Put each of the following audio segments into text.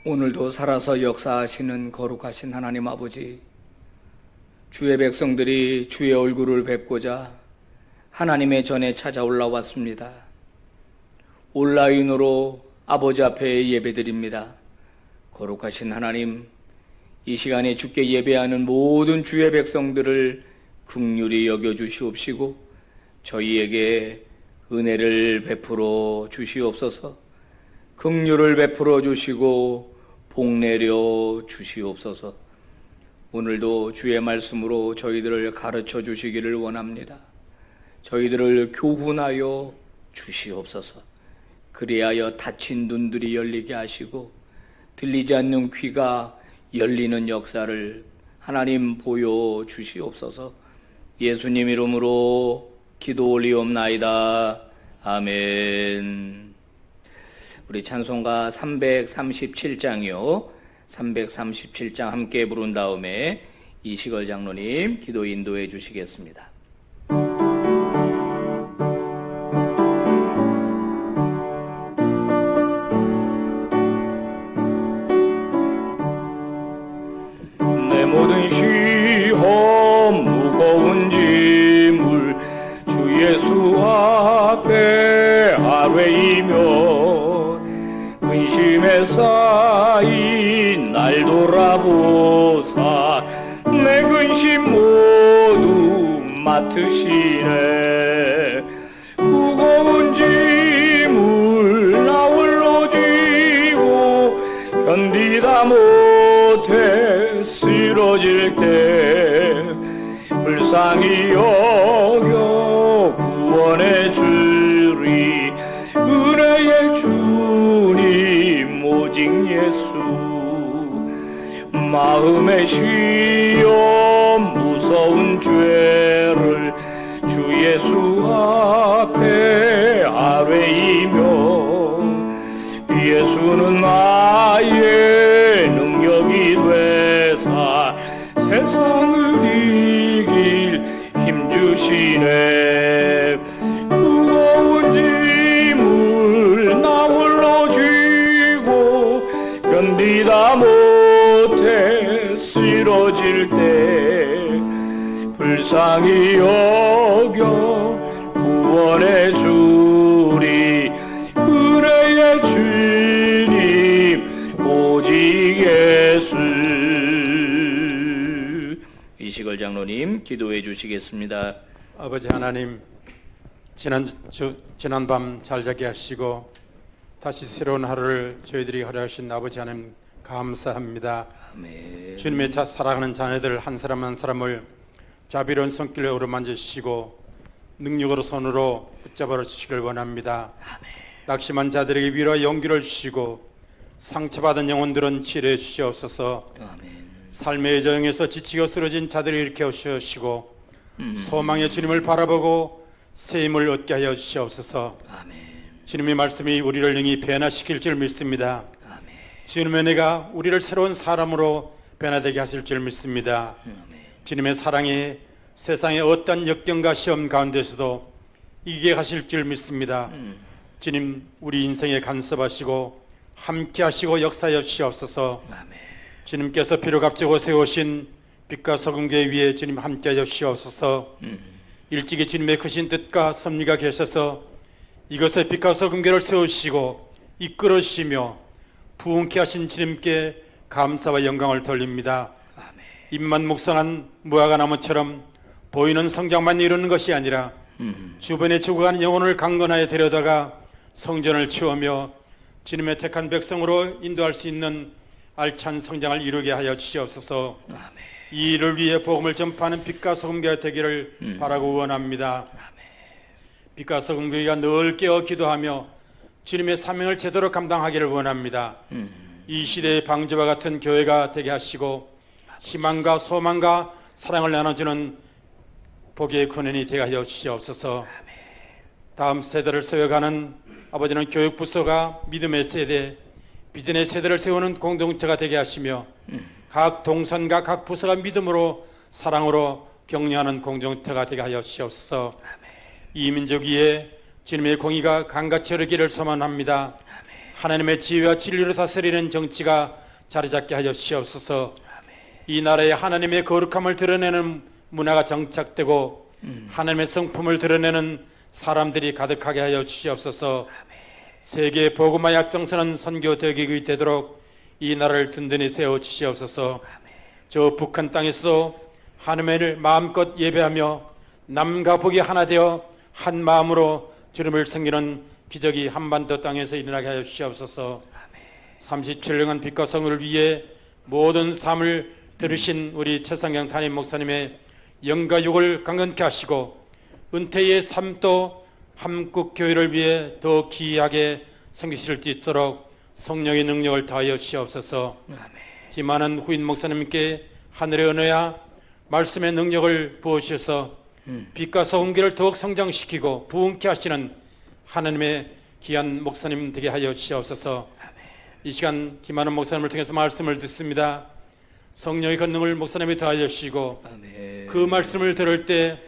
오늘도 살아서 역사하시는 거룩하신 하나님 아버지, 주의 백성들이 주의 얼굴을 뵙고자 하나님의 전에 찾아 올라왔습니다. 온라인으로 아버지 앞에 예배드립니다. 거룩하신 하나님, 이 시간에 주께 예배하는 모든 주의 백성들을 긍휼히 여겨주시옵시고 저희에게 은혜를 베풀어 주시옵소서. 긍휼을 베풀어 주시고 복내려 주시옵소서. 오늘도 주의 말씀으로 저희들을 가르쳐 주시기를 원합니다. 저희들을 교훈하여 주시옵소서. 그리하여 닫힌 눈들이 열리게 하시고 들리지 않는 귀가 열리는 역사를 하나님 보여 주시옵소서. 예수님 이름으로 기도 올리옵나이다. 아멘. 우리 찬송가 337장이요. 337장 함께 부른 다음에 이시걸 장로님 기도 인도해 주시겠습니다. 내 모든 시험 무거운 짐을 주 예수 앞에 아뢰이며 근심에 쌓인 날 돌아보사 내 근심 모두 맡으시네. 무거운 짐을 나 홀로 지고 견디다 못해 쓰러질 때 불쌍히 여겨 구원해 주리. 은혜의 주님 오직 예수. 마음의 시험 무서운 죄를 주 예수 앞에 아뢰이며 예수는 나의 능력이 되사 세상을 이길 힘 주시네. 무거운 짐을 나 홀로 쥐고 견디다 못해 쓰러질 때 불쌍히 여겨 구원해 주리. 은혜의 주님 오직 예수. 이시걸 장로님 기도해 주시겠습니다. 아버지 하나님, 지난 밤 잘 자게 하시고 다시 새로운 하루를 저희들이 허락하신 아버지 하나님 감사합니다. 아멘. 주님의 사랑하는 자녀들 한 사람 한 사람을 자비로운 손길로 어루만져 주시고 능력으로 손으로 붙잡아 주시길 원합니다. 아멘. 낙심한 자들에게 위로와 용기를 주시고 상처받은 영혼들은 치료해 주시옵소서. 아멘. 삶의 여정에서 지치고 쓰러진 자들을 일으켜 주시고 소망의 주님을 바라보고 새 힘을 얻게 하여 주시옵소서. 아멘. 주님의 말씀이 우리를 능히 변화시킬 줄 믿습니다. 아멘. 주님의 은혜가 우리를 새로운 사람으로 변화되게 하실 줄 믿습니다. 아멘. 주님의 사랑이 세상의 어떤 역경과 시험 가운데서도 이기게 하실 줄 믿습니다. 주님, 우리 인생에 간섭하시고 함께 하시고 역사하여 주시옵소서. 아멘. 주님께서 피로 값지고 세우신 빛과 소금교회 위에 주님 함께하여 주시옵소서. 일찍이 주님의 크신 뜻과 섭리가 계셔서 이것의 빛과 소금교회를 세우시고 이끌어주시며 부흥케 하신 주님께 감사와 영광을 돌립니다. 아멘. 잎만 묵성한 무화과 나무처럼 보이는 성장만 이루는 것이 아니라 주변에 죽어가는 영혼을 강건하여 데려다가 성전을 채우며 주님의 택한 백성으로 인도할 수 있는 알찬 성장을 이루게 하여 주시옵소서. 아멘. 이 일을 위해 복음을 전파하는 빛과 소금교회가 되기를 바라고 원합니다. 빛과 소금교회가 늘 깨어 기도하며 주님의 사명을 제대로 감당하기를 원합니다. 이 시대의 방주와 같은 교회가 되게 하시고 희망과 소망과 사랑을 나눠주는 복의 근원이 되게 하여 주시옵소서. 다음 세대를 세워가는 아버지는 교육부서가 믿음의 세대, 비전의 세대를 세우는 공동체가 되게 하시며 각 동선과 각 부서가 믿음으로 사랑으로 격려하는 공동체가 되게 하여 주시옵소서. 이 민족 위에 주님의 공의가 강같이 흐르기를 소망합니다. 하나님의 지혜와 진리로 다스리는 정치가 자리 잡게 하여 주시옵소서. 이 나라에 하나님의 거룩함을 드러내는 문화가 정착되고 하나님의 성품을 드러내는 사람들이 가득하게 하여 주시옵소서. 세계 복음화 약정선은 선교대국이 되도록 이 나라를 든든히 세워 주시옵소서. 저 북한 땅에서도 하나님을 마음껏 예배하며 남과 북이 하나 되어 한 마음으로 주님을 섬기는 기적이 한반도 땅에서 일어나게 하여 주시옵소서. 37년간 빛과 성을 위해 모든 삶을 들으신 우리 최상경 담임 목사님의 영과 육을 강건케 하시고 은퇴의 삶도 한국교회를 위해 더 기이하게 섬기실 수 있도록 성령의 능력을 다하여 주시옵소서. 희망하는 후임 목사님께 하늘의 은혜야 말씀의 능력을 부어주셔서 빛과 소금기를 더욱 성장시키고 부흥케 하시는 하나님의 귀한 목사님 되게 하여 주시옵소서. 이 시간 김하는 목사님을 통해서 말씀을 듣습니다. 성령의 권능을 목사님이 더하여 주시고 그 말씀을 들을 때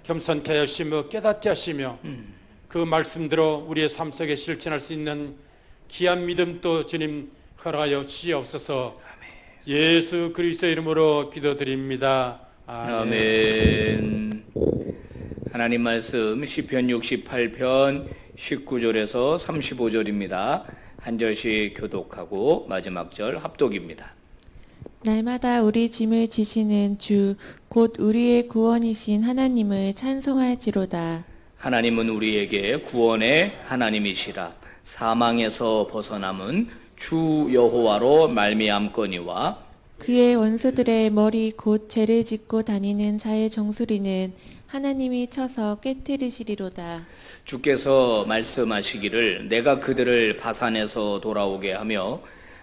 겸손케 하시며 깨닫게 하시며 그 말씀대로 우리의 삶 속에 실천할 수 있는 귀한 믿음도 주님 허락하여 주시옵소서. 예수 그리스도의 이름으로 기도드립니다. 아멘. 하나님 말씀 시편 68편 19절에서 35절입니다. 한 절씩 교독하고 마지막 절 합독입니다. 날마다 우리 짐을 지시는 주 곧 우리의 구원이신 하나님을 찬송할지로다. 하나님은 우리에게 구원의 하나님이시라. 사망에서 벗어남은 주 여호와로 말미암거니와 그의 원수들의 머리 곧 죄를 짓고 다니는 자의 정수리는 하나님이 쳐서 깨뜨리시리로다. 주께서 말씀하시기를 내가 그들을 바산에서 돌아오게 하며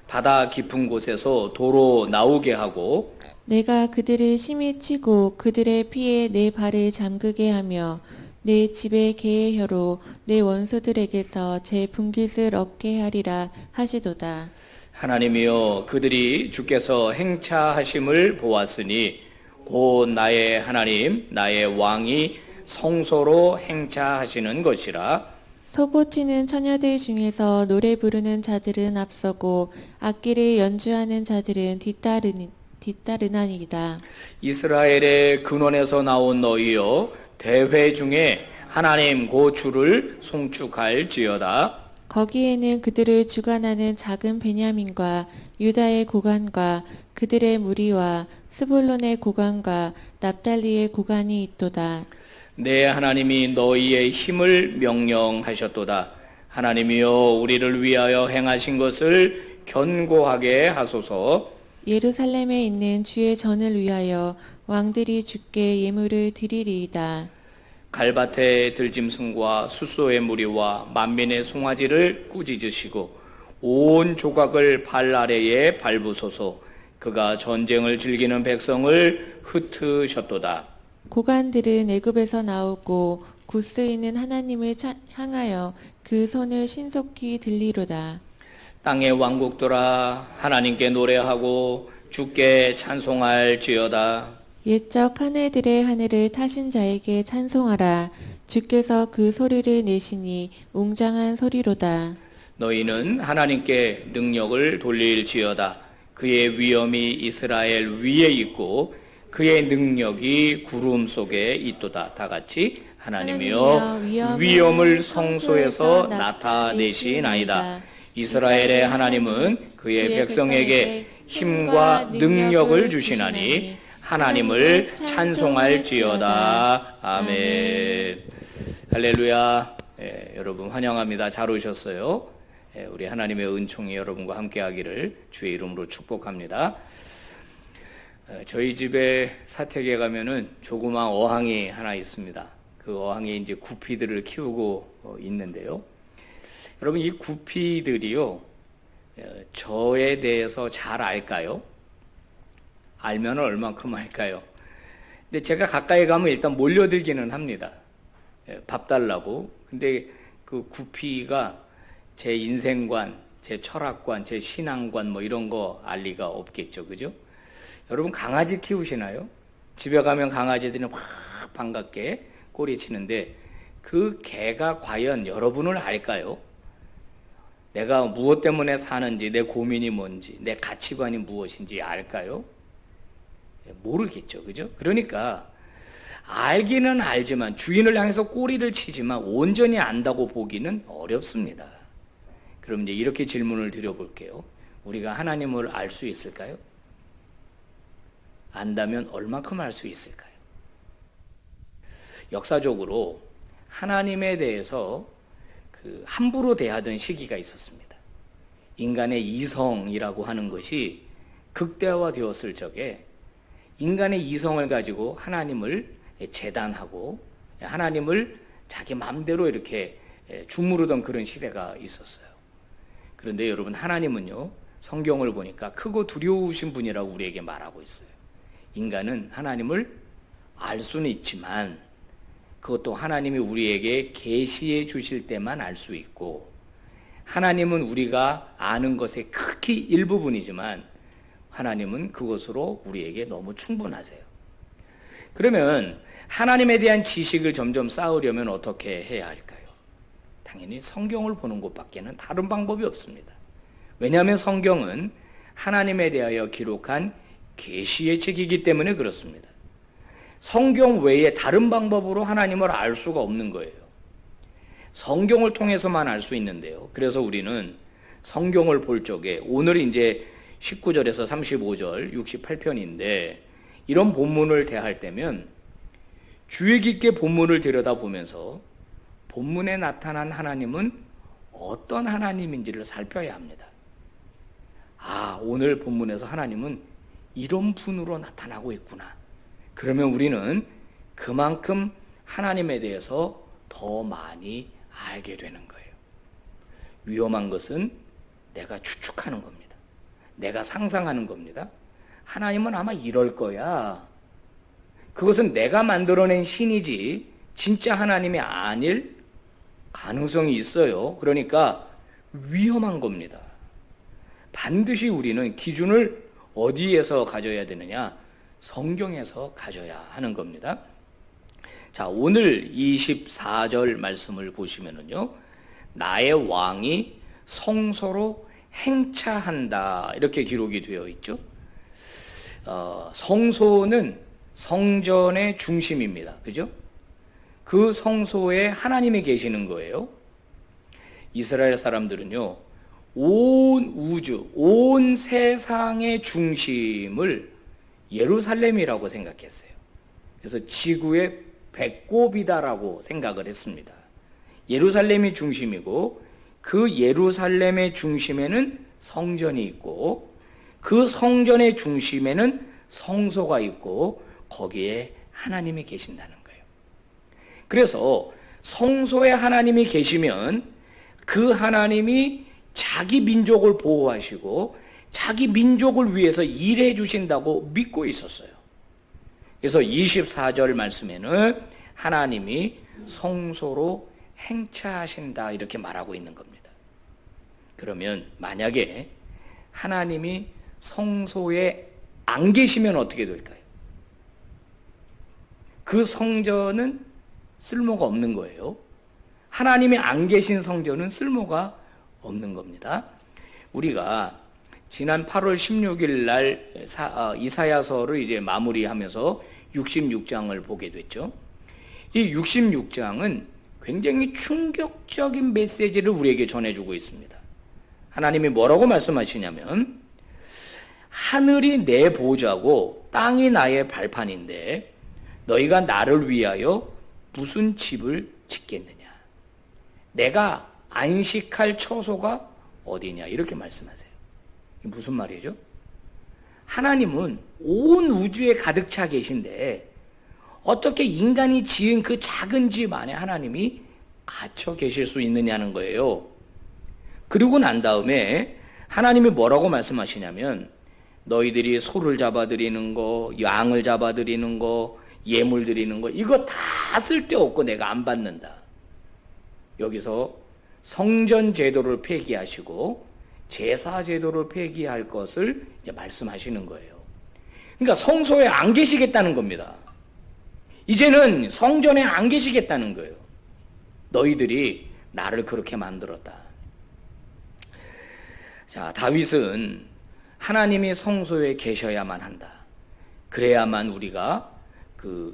바다 깊은 곳에서 도로 나오게 하고 내가 그들을 심히 치고 그들의 피에 내 발을 잠그게 하며 내 집의 개의 혀로 내 원수들에게서 제 분깃을 얻게 하리라 하시도다. 하나님이여 그들이 주께서 행차하심을 보았으니 곧 나의 하나님 나의 왕이 성소로 행차하시는 것이라. 소고치는 처녀들 중에서 노래 부르는 자들은 앞서고 악기를 연주하는 자들은 뒤따르나이다. 이스라엘의 근원에서 나온 너희여 대회 중에 하나님 곧 주를 송축할지어다. 거기에는 그들을 주관하는 작은 베냐민과 유다의 고관과 그들의 무리와 스불론의 고관과 납달리의 고관이 있도다. 내 하나님이 너희의 힘을 명령하셨도다. 하나님이여 우리를 위하여 행하신 것을 견고하게 하소서. 예루살렘에 있는 주의 전을 위하여 왕들이 주께 예물을 드리리이다. 갈밭의 들짐승과 숫소의 무리와 만민의 송아지를 꾸짖으시고 온 조각을 발 아래에 밟으소서. 그가 전쟁을 즐기는 백성을 흩으셨도다. 고관들은 애굽에서 나오고 구스 있는 하나님을 향하여 그 손을 신속히 들리로다. 땅의 왕국들아 하나님께 노래하고 주께 찬송할지어다. 옛적 하늘들의 하늘을 타신 자에게 찬송하라. 주께서 그 소리를 내시니 웅장한 소리로다. 너희는 하나님께 능력을 돌릴지어다. 그의 위엄이 이스라엘 위에 있고 그의 능력이 구름 속에 있도다. 다 같이 하나님이여 위엄을 성소에서 나타내시나이다. 이스라엘의 하나님은 그의 백성에게 힘과 능력을 주시나니 하나님을 찬송할지어다. 아멘. 할렐루야. 여러분 환영합니다. 잘 오셨어요. 우리 하나님의 은총이 여러분과 함께하기를 주의 이름으로 축복합니다. 저희 집에 사택에 가면은 조그만 어항이 하나 있습니다. 그 어항에 이제 구피들을 키우고 있는데요. 여러분 이 구피들이요, 저에 대해서 잘 알까요? 알면 얼만큼 알까요? 근데 제가 가까이 가면 일단 몰려들기는 합니다. 밥 달라고. 근데 그 구피가 제 인생관, 제 철학관, 제 신앙관 뭐 이런 거 알 리가 없겠죠. 그죠? 여러분 강아지 키우시나요? 집에 가면 강아지들이 확 반갑게 꼬리치는데 그 개가 과연 여러분을 알까요? 내가 무엇 때문에 사는지, 내 고민이 뭔지, 내 가치관이 무엇인지 알까요? 모르겠죠. 그죠? 그러니까 알기는 알지만, 주인을 향해서 꼬리를 치지만 온전히 안다고 보기는 어렵습니다. 그럼 이제 이렇게 질문을 드려볼게요. 우리가 하나님을 알 수 있을까요? 안다면 얼마큼 알 수 있을까요? 역사적으로 하나님에 대해서 함부로 대하던 시기가 있었습니다. 인간의 이성이라고 하는 것이 극대화되었을 적에 인간의 이성을 가지고 하나님을 재단하고 하나님을 자기 마음대로 이렇게 주무르던 그런 시대가 있었어요. 그런데 여러분, 하나님은요, 성경을 보니까 크고 두려우신 분이라고 우리에게 말하고 있어요. 인간은 하나님을 알 수는 있지만 그것도 하나님이 우리에게 계시해 주실 때만 알 수 있고, 하나님은 우리가 아는 것의 극히 일부분이지만 하나님은 그것으로 우리에게 너무 충분하세요. 그러면 하나님에 대한 지식을 점점 쌓으려면 어떻게 해야 할까요? 당연히 성경을 보는 것밖에는 다른 방법이 없습니다. 왜냐하면 성경은 하나님에 대하여 기록한 계시의 책이기 때문에 그렇습니다. 성경 외에 다른 방법으로 하나님을 알 수가 없는 거예요. 성경을 통해서만 알 수 있는데요. 그래서 우리는 성경을 볼 적에, 오늘 이제 19절에서 35절 68편인데 이런 본문을 대할 때면 주의 깊게 본문을 들여다보면서 본문에 나타난 하나님은 어떤 하나님인지를 살펴야 합니다. 오늘 본문에서 하나님은 이런 분으로 나타나고 있구나. 그러면 우리는 그만큼 하나님에 대해서 더 많이 알게 되는 거예요. 위험한 것은 내가 추측하는 겁니다. 내가 상상하는 겁니다. 하나님은 아마 이럴 거야. 그것은 내가 만들어낸 신이지 진짜 하나님이 아닐 가능성이 있어요. 그러니까 위험한 겁니다. 반드시 우리는 기준을 어디에서 가져야 되느냐? 성경에서 가져야 하는 겁니다. 자, 오늘 24절 말씀을 보시면은요, 나의 왕이 성소로 행차한다, 이렇게 기록이 되어 있죠. 성소는 성전의 중심입니다. 그죠? 그 성소에 하나님이 계시는 거예요. 이스라엘 사람들은요, 온 우주, 온 세상의 중심을 예루살렘이라고 생각했어요. 그래서 지구의 배꼽이다라고 생각을 했습니다. 예루살렘이 중심이고 그 예루살렘의 중심에는 성전이 있고 그 성전의 중심에는 성소가 있고 거기에 하나님이 계신다는 거예요. 그래서 성소에 하나님이 계시면 그 하나님이 자기 민족을 보호하시고 자기 민족을 위해서 일해 주신다고 믿고 있었어요. 그래서 24절 말씀에는 하나님이 성소로 행차하신다 이렇게 말하고 있는 겁니다. 그러면 만약에 하나님이 성소에 안 계시면 어떻게 될까요? 그 성전은 쓸모가 없는 거예요. 하나님이 안 계신 성전은 쓸모가 없는 겁니다. 우리가 지난 8월 16일 날 이사야서를 이제 마무리하면서 66장을 보게 됐죠. 이 66장은 굉장히 충격적인 메시지를 우리에게 전해주고 있습니다. 하나님이 뭐라고 말씀하시냐면 하늘이 내 보좌고 땅이 나의 발판인데 너희가 나를 위하여 무슨 집을 짓겠느냐. 내가 안식할 처소가 어디냐 이렇게 말씀하세요. 이게 무슨 말이죠? 하나님은 온 우주에 가득 차 계신데 어떻게 인간이 지은 그 작은 집 안에 하나님이 갇혀 계실 수 있느냐는 거예요. 그러고 난 다음에 하나님이 뭐라고 말씀하시냐면 너희들이 소를 잡아들이는 거, 양을 잡아들이는 거, 예물 드리는 거 이거 다 쓸데없고 내가 안 받는다. 여기서 성전 제도를 폐기하시고 제사 제도를 폐기할 것을 이제 말씀하시는 거예요. 그러니까 성소에 안 계시겠다는 겁니다. 이제는 성전에 안 계시겠다는 거예요. 너희들이 나를 그렇게 만들었다. 자, 다윗은 하나님이 성소에 계셔야만 한다. 그래야만 우리가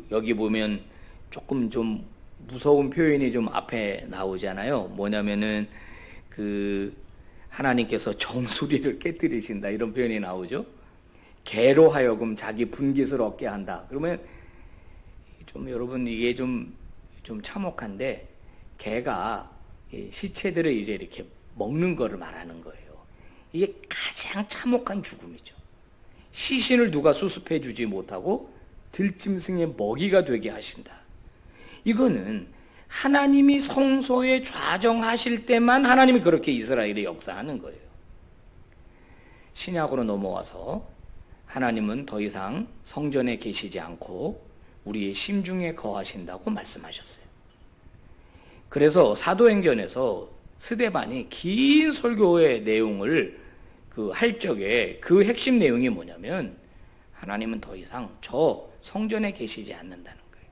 여기 보면 조금 좀 무서운 표현이 좀 앞에 나오잖아요. 뭐냐면은 하나님께서 정수리를 깨뜨리신다 이런 표현이 나오죠. 개로 하여금 자기 분깃을 얻게 한다. 그러면 좀 여러분 이게 좀 참혹한데, 개가 시체들을 이제 이렇게 먹는 거를 말하는 거예요. 이게 가장 참혹한 죽음이죠. 시신을 누가 수습해 주지 못하고 들짐승의 먹이가 되게 하신다. 이거는 하나님이 성소에 좌정하실 때만 하나님이 그렇게 이스라엘에 역사하는 거예요. 신약으로 넘어와서 하나님은 더 이상 성전에 계시지 않고 우리의 심중에 거하신다고 말씀하셨어요. 그래서 사도행전에서 스데반이 긴 설교의 내용을 할 적에 그 핵심 내용이 뭐냐면, 하나님은 더 이상 저 성전에 계시지 않는다는 거예요.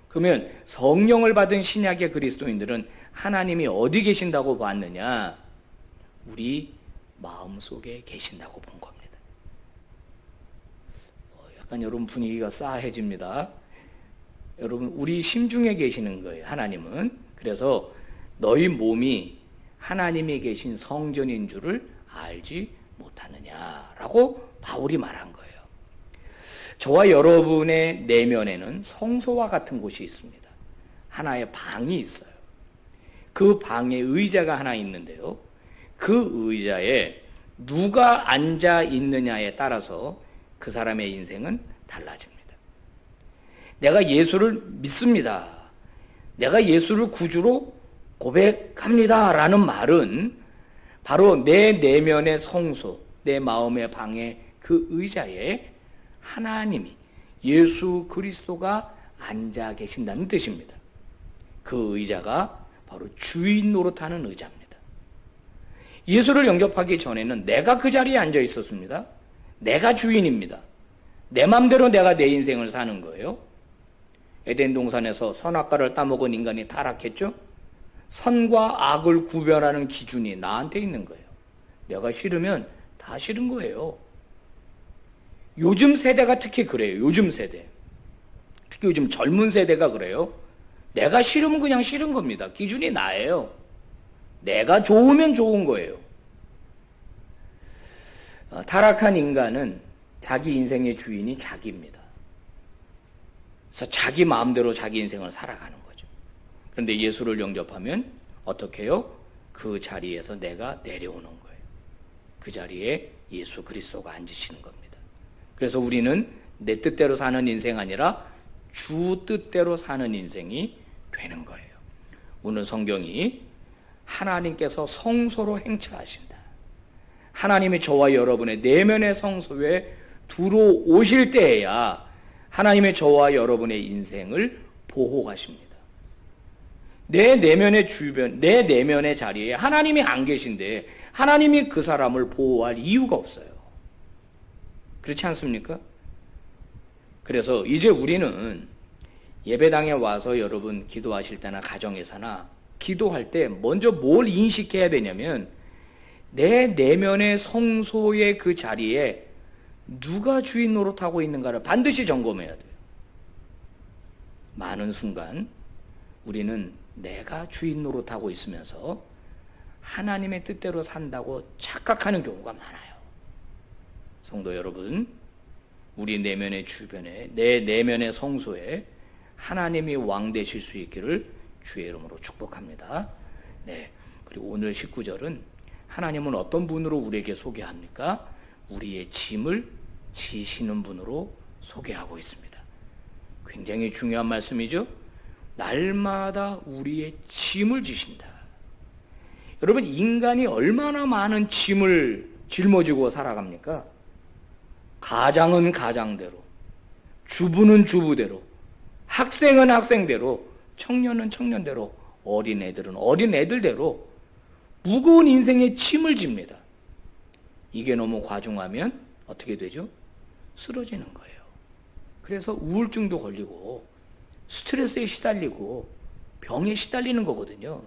그러면 성령을 받은 신약의 그리스도인들은 하나님이 어디 계신다고 봤느냐? 우리 마음속에 계신다고 본 겁니다. 약간 여러분 분위기가 싸해집니다. 여러분, 우리 심중에 계시는 거예요, 하나님은. 그래서 너희 몸이 하나님이 계신 성전인 줄을 알지 못하느냐라고 바울이 말한 거예요. 저와 여러분의 내면에는 성소와 같은 곳이 있습니다. 하나의 방이 있어요. 그 방에 의자가 하나 있는데요. 그 의자에 누가 앉아 있느냐에 따라서 그 사람의 인생은 달라집니다. 내가 예수를 믿습니다. 내가 예수를 구주로 고백합니다. 라는 말은 바로 내 내면의 성소, 내 마음의 방의 그 의자에 하나님이, 예수 그리스도가 앉아 계신다는 뜻입니다. 그 의자가 바로 주인 노릇하는 의자입니다. 예수를 영접하기 전에는 내가 그 자리에 앉아 있었습니다. 내가 주인입니다. 내 맘대로 내가 내 인생을 사는 거예요. 에덴 동산에서 선악과를 따먹은 인간이 타락했죠. 선과 악을 구별하는 기준이 나한테 있는 거예요. 내가 싫으면 다 싫은 거예요. 요즘 세대가 특히 그래요. 요즘 세대. 특히 요즘 젊은 세대가 그래요. 내가 싫으면 그냥 싫은 겁니다. 기준이 나예요. 내가 좋으면 좋은 거예요. 타락한 인간은 자기 인생의 주인이 자기입니다. 그래서 자기 마음대로 자기 인생을 살아가는 거죠. 그런데 예수를 영접하면 어떻게 해요? 그 자리에서 내가 내려오는 거예요. 그 자리에 예수 그리스도가 앉으시는 겁니다. 그래서 우리는 내 뜻대로 사는 인생 아니라 주 뜻대로 사는 인생이 되는 거예요. 오늘 성경이 하나님께서 성소로 행차하신다. 하나님이 저와 여러분의 내면의 성소에 들어오실 때에야 하나님의 저와 여러분의 인생을 보호하십니다. 내 내면의 주변, 내 내면의 자리에 하나님이 안 계신데 하나님이 그 사람을 보호할 이유가 없어요. 그렇지 않습니까? 그래서 이제 우리는 예배당에 와서 여러분 기도하실 때나 가정에서나 기도할 때 먼저 뭘 인식해야 되냐면, 내 내면의 성소의 그 자리에 누가 주인 노릇하고 있는가를 반드시 점검해야 돼요. 많은 순간 우리는 내가 주인 노릇하고 있으면서 하나님의 뜻대로 산다고 착각하는 경우가 많아요. 성도 여러분, 우리 내면의 주변에, 내 내면의 성소에 하나님이 왕 되실 수 있기를 주의 이름으로 축복합니다. 네. 그리고 오늘 19절은 하나님은 어떤 분으로 우리에게 소개합니까? 우리의 짐을 지시는 분으로 소개하고 있습니다. 굉장히 중요한 말씀이죠. 날마다 우리의 짐을 지신다. 여러분, 인간이 얼마나 많은 짐을 짊어지고 살아갑니까? 가장은 가장대로, 주부는 주부대로, 학생은 학생대로, 청년은 청년대로, 어린애들은 어린애들대로 무거운 인생의 짐을 집니다. 이게 너무 과중하면 어떻게 되죠? 쓰러지는 거예요. 그래서 우울증도 걸리고 스트레스에 시달리고 병에 시달리는 거거든요.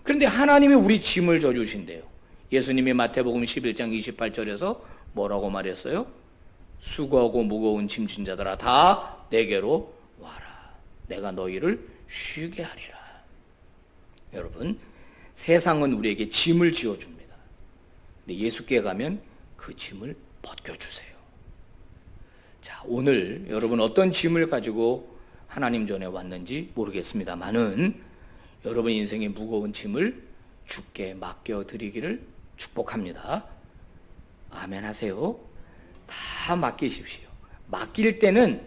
그런데 하나님이 우리 짐을 져주신대요. 예수님이 마태복음 11장 28절에서 뭐라고 말했어요? 수고하고 무거운 짐진 자들아 다 내게로 와라. 내가 너희를 쉬게 하리라. 여러분, 세상은 우리에게 짐을 지어줍니다. 근데 예수께 가면 그 짐을 벗겨주세요. 자, 오늘 여러분 어떤 짐을 가지고 하나님 전에 왔는지 모르겠습니다만은 여러분 인생의 무거운 짐을 주께 맡겨드리기를 축복합니다. 아멘 하세요. 다 맡기십시오. 맡길 때는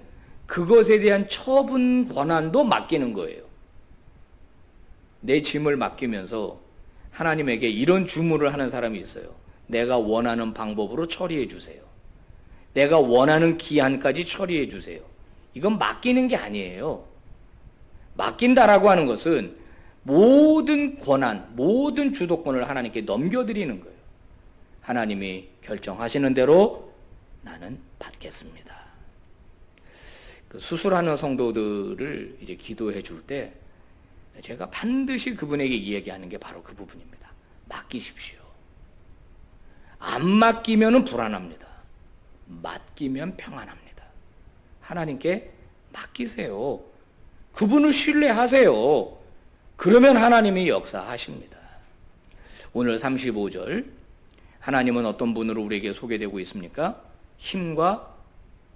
그것에 대한 처분 권한도 맡기는 거예요. 내 짐을 맡기면서 하나님에게 이런 주문을 하는 사람이 있어요. 내가 원하는 방법으로 처리해 주세요. 내가 원하는 기한까지 처리해 주세요. 이건 맡기는 게 아니에요. 맡긴다라고 하는 것은 모든 권한, 모든 주도권을 하나님께 넘겨드리는 거예요. 하나님이 결정하시는 대로 나는 받겠습니다. 그 수술하는 성도들을 이제 기도해 줄 때 제가 반드시 그분에게 이야기하는 게 바로 그 부분입니다. 맡기십시오. 안 맡기면 불안합니다. 맡기면 평안합니다. 하나님께 맡기세요. 그분을 신뢰하세요. 그러면 하나님이 역사하십니다. 오늘 35절 하나님은 어떤 분으로 우리에게 소개되고 있습니까? 힘과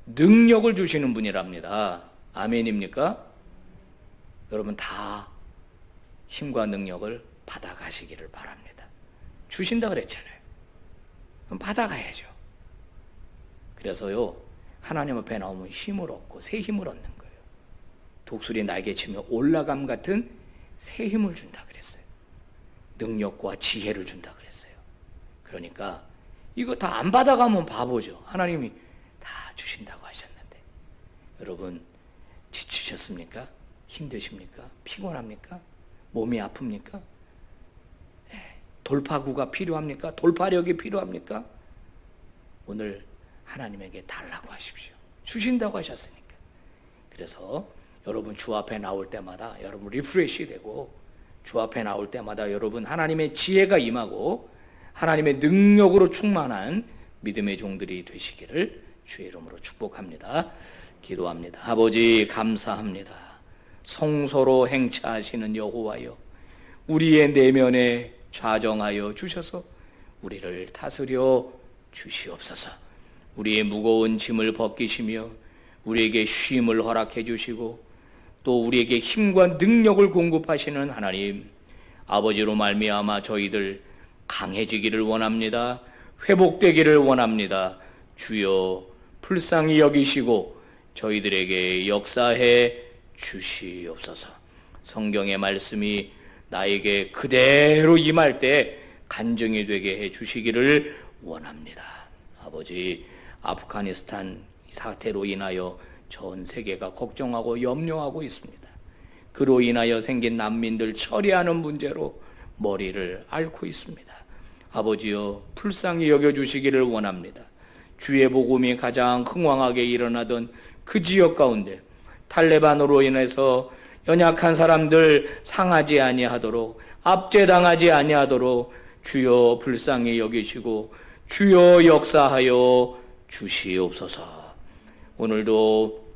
능력을 주시는 분이랍니다. 아멘입니까? 여러분 다 힘과 능력을 받아가시기를 바랍니다. 주신다 그랬잖아요. 그럼 받아가야죠. 그래서요, 하나님 앞에 나오면 힘을 얻고 새 힘을 얻는 거예요. 독수리 날개치며 올라감 같은 새 힘을 준다 그랬어요. 능력과 지혜를 준다 그랬어요. 그러니까 이거 다 안 받아가면 바보죠. 하나님이 다 주신다고 하셨는데. 여러분 지치셨습니까? 힘드십니까? 피곤합니까? 몸이 아픕니까? 돌파구가 필요합니까? 돌파력이 필요합니까? 오늘 하나님에게 달라고 하십시오. 주신다고 하셨으니까. 그래서 여러분 주 앞에 나올 때마다 여러분 리프레시 되고, 주 앞에 나올 때마다 여러분 하나님의 지혜가 임하고 하나님의 능력으로 충만한 믿음의 종들이 되시기를 주의 이름으로 축복합니다. 기도합니다. 아버지 감사합니다. 성소로 행차하시는 여호와여, 우리의 내면에 좌정하여 주셔서 우리를 다스려 주시옵소서. 우리의 무거운 짐을 벗기시며 우리에게 쉼을 허락해 주시고 또 우리에게 힘과 능력을 공급하시는 하나님, 아버지로 말미암아 저희들 강해지기를 원합니다. 회복되기를 원합니다. 주여 불쌍히 여기시고 저희들에게 역사해 주시옵소서. 성경의 말씀이 나에게 그대로 임할 때 간증이 되게 해 주시기를 원합니다. 아버지, 아프가니스탄 사태로 인하여 전 세계가 걱정하고 염려하고 있습니다. 그로 인하여 생긴 난민들 처리하는 문제로 머리를 앓고 있습니다. 아버지여 불쌍히 여겨주시기를 원합니다. 주의 복음이 가장 흥왕하게 일어나던 그 지역 가운데 탈레반으로 인해서 연약한 사람들 상하지 아니하도록, 압제당하지 아니하도록 주여 불쌍히 여기시고 주여 역사하여 주시옵소서. 오늘도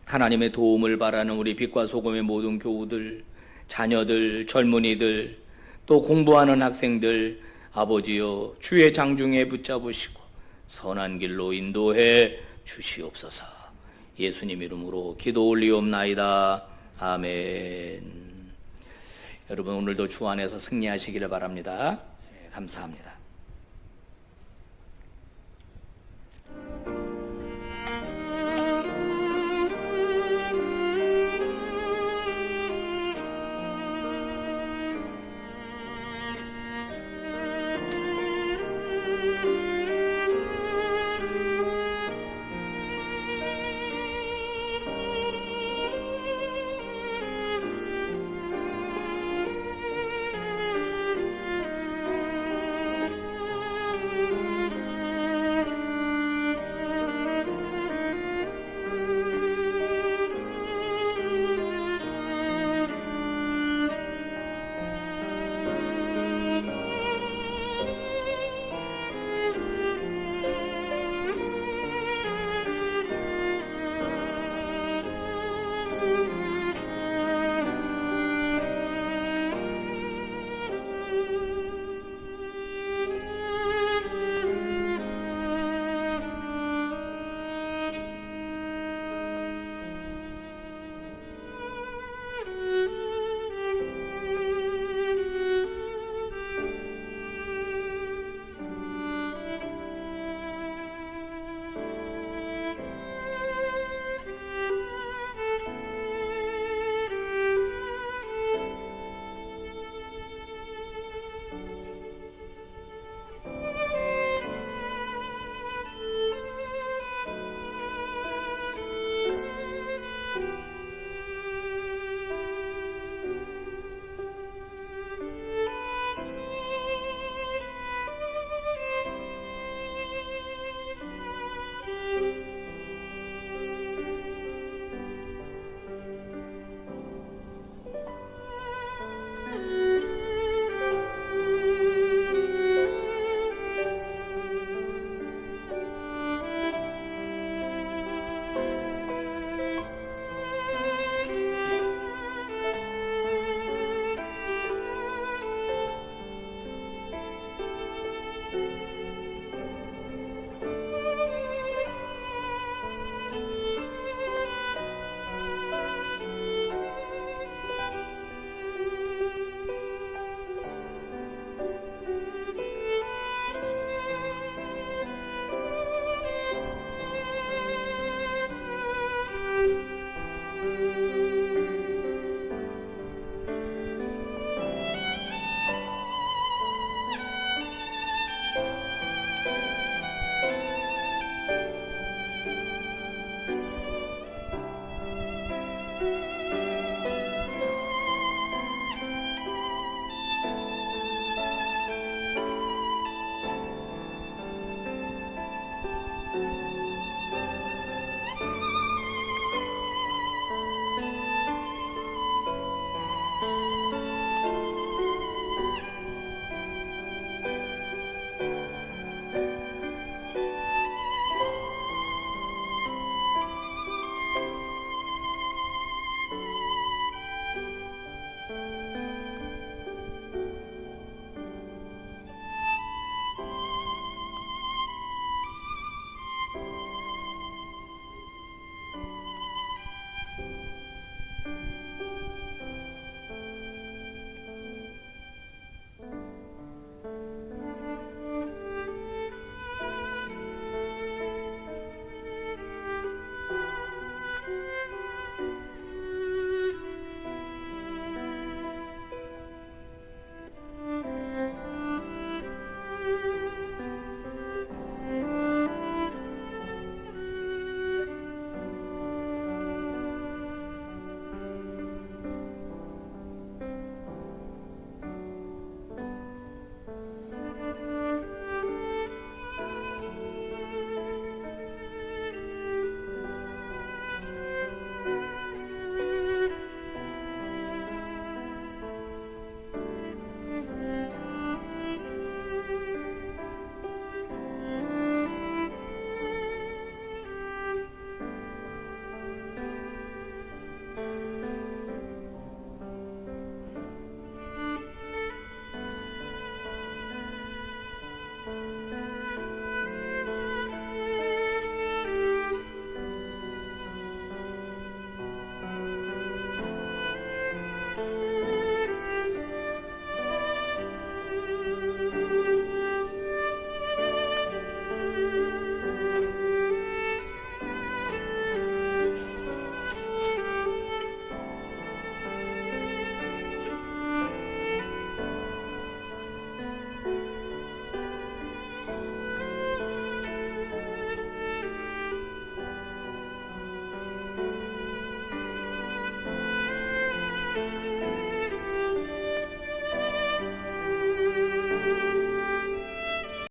하나님의 도움을 바라는 우리 빛과 소금의 모든 교우들, 자녀들, 젊은이들, 또 공부하는 학생들, 아버지여 주의 장중에 붙잡으시고 선한 길로 인도해 주시옵소서. 예수님 이름으로 기도 올리옵나이다. 아멘. 여러분 오늘도 주 안에서 승리하시기를 바랍니다. 감사합니다.